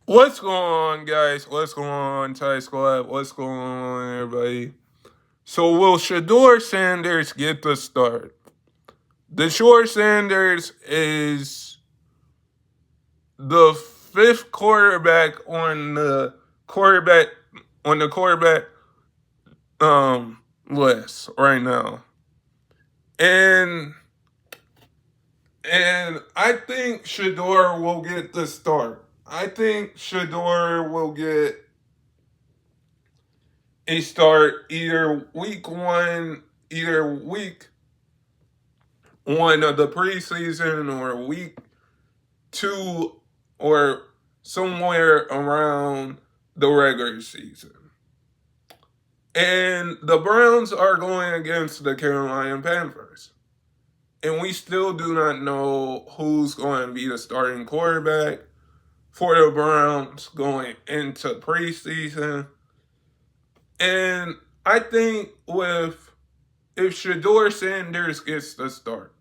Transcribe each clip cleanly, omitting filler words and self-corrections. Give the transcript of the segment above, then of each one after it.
What's going on, guys? What's going on, Thai Squad? What's going on, everybody? So, will Shedeur Sanders get the start? The Shore Sanders is the fifth quarterback quarterback on the quarterback list right now, and I think Shedeur will get the start. I think Shedeur will get a start either week one of the preseason or week two or somewhere around the regular season. And the Browns are going against the Carolina Panthers. And we still do not know who's going to be the starting quarterback for the Browns going into preseason. And I think if Shedeur Sanders gets the start,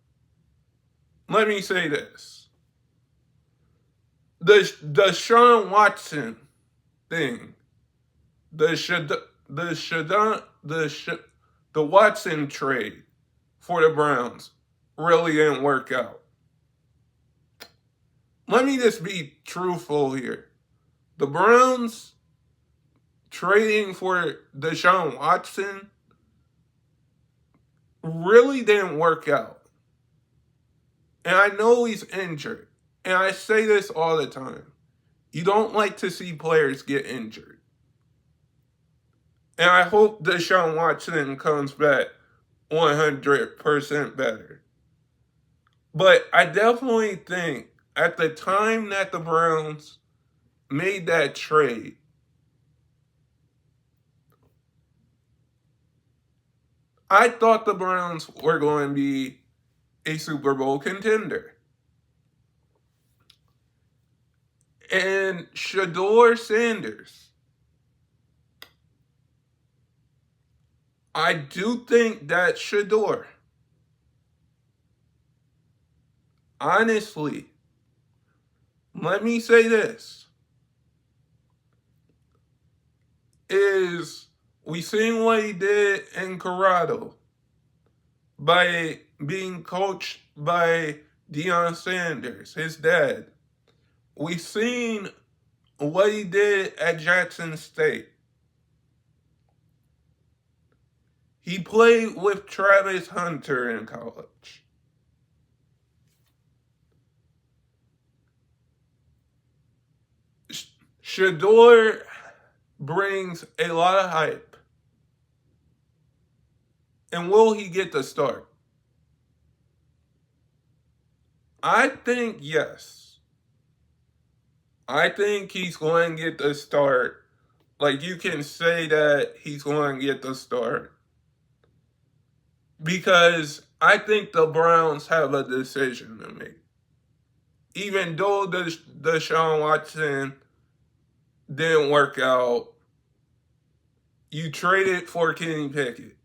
let me say this. The Sean Watson thing, the the Watson trade for the Browns really didn't work out. Let me just be truthful here. The Browns trading for Deshaun Watson really didn't work out. And I know he's injured. And I say this all the time. You don't like to see players get injured. And I hope Deshaun Watson comes back 100% better. But I definitely think at the time that the Browns made that trade, I thought the Browns were going to be a Super Bowl contender. And Shedeur Sanders, I do think that Shedeur, honestly, let me say this, is we seen what he did in Colorado by being coached by Deion Sanders, his dad. We seen what he did at Jackson State. He played with Travis Hunter in college. Shedeur brings a lot of hype. And will he get the start? I think yes. I think he's going to get the start. Like, you can say that he's going to get the start. Because I think the Browns have a decision to make. Even though the Deshaun Watson didn't work out, you traded for Kenny Pickett.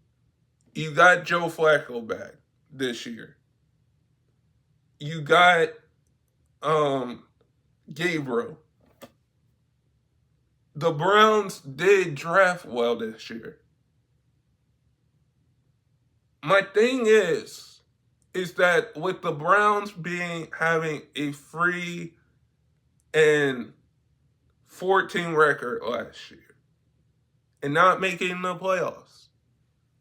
You got Joe Flacco back this year. You got Gabriel. The Browns did draft well this year. My thing is that with the Browns having a 3-14 record last year and not making the playoffs,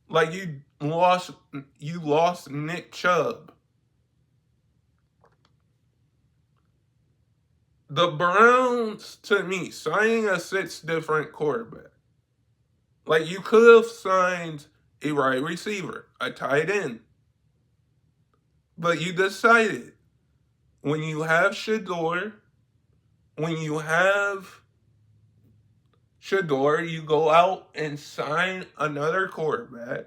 like you lost Nick Chubb. The Browns, to me, signing a 6 different quarterback. Like, you could have signed a wide receiver, a tight end. But you decided when you have Shedeur, you go out and sign another quarterback.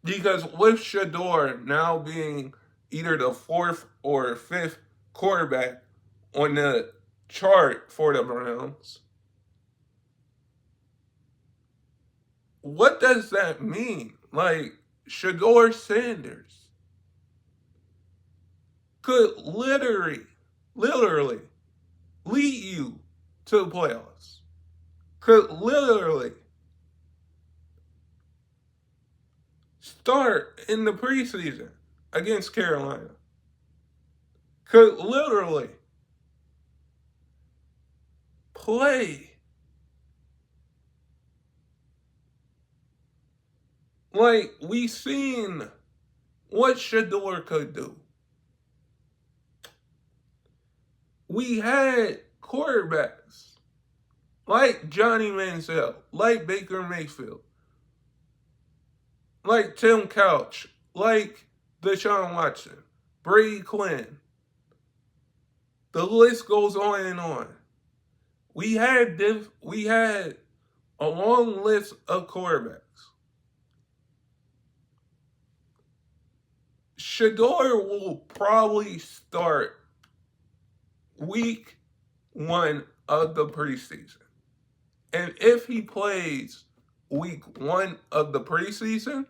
Because with Shedeur now being either the fourth or fifth quarterback on the chart for the Browns, what does that mean? Like, Shedeur Sanders could literally lead you to the playoffs. Could literally start in the preseason against Carolina. Could literally play like we seen what Shedeur could do. We had quarterbacks like Johnny Manziel, like Baker Mayfield, like Tim Couch, like Deshaun Watson, Brady Quinn. The list goes on and on. We had a long list of quarterbacks. Shedeur will probably start week 1 of the preseason. And if he plays week 1 of the preseason,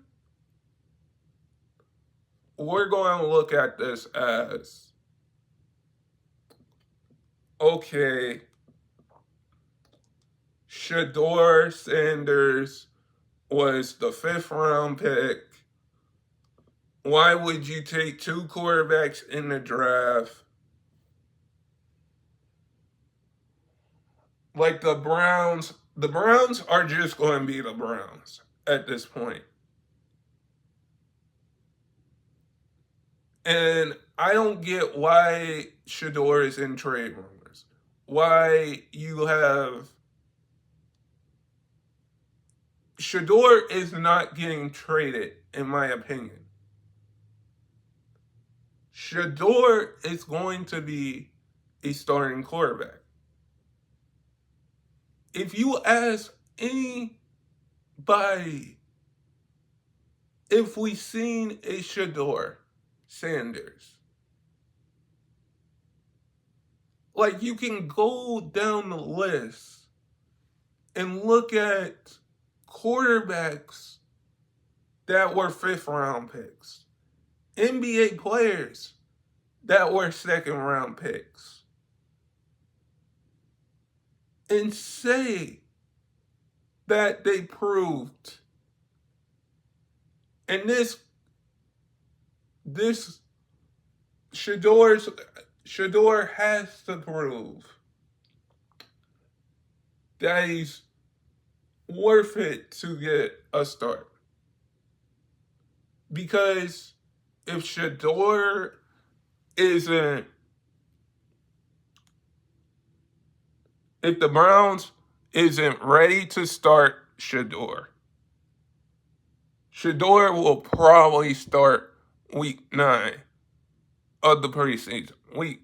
we're going to look at this as, okay, Shedeur Sanders was the 5th round pick. Why would you take 2 quarterbacks in the draft? Like the Browns are just going to be the Browns at this point. And I don't get why Shedeur is in trade rumors. Why you have... Shedeur is not getting traded, in my opinion. Shedeur is going to be a starting quarterback. If you ask anybody if we've seen a Shedeur Sanders, like you can go down the list and look at quarterbacks that were 5th round picks, NBA players that were 2nd round picks, and say that they proved. And this Shedeur has to prove that he's worth it to get a start. Because if Shedeur isn't, if the Browns isn't ready to start Shedeur will probably start week 9 of the preseason. Week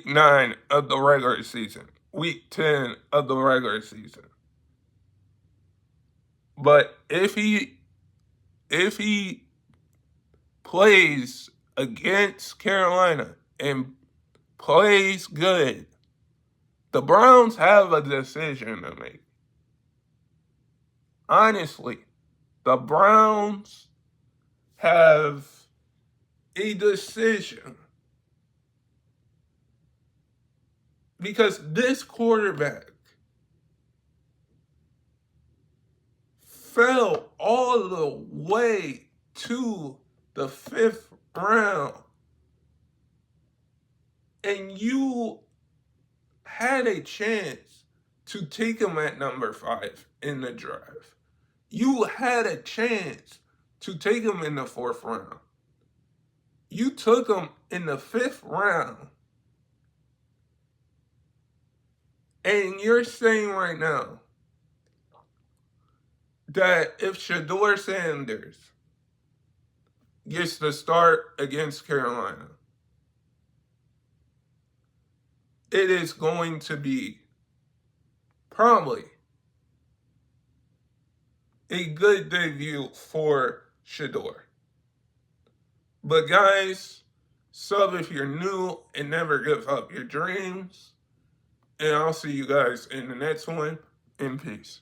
9 of the regular season. Week 10 of the regular season. But if he plays against Carolina and plays good, the Browns have a decision to make. Honestly, the Browns have a decision. Because this quarterback fell all the way to the 5th round. And you had a chance to take him at number 5 in the draft. You had a chance to take him in the 4th round. You took him in the 5th round. And you're saying right now that if Shedeur Sanders gets the start against Carolina, it is going to be probably a good debut for Shedeur. But guys, sub if you're new and never give up your dreams. And I'll see you guys in the next one. In peace.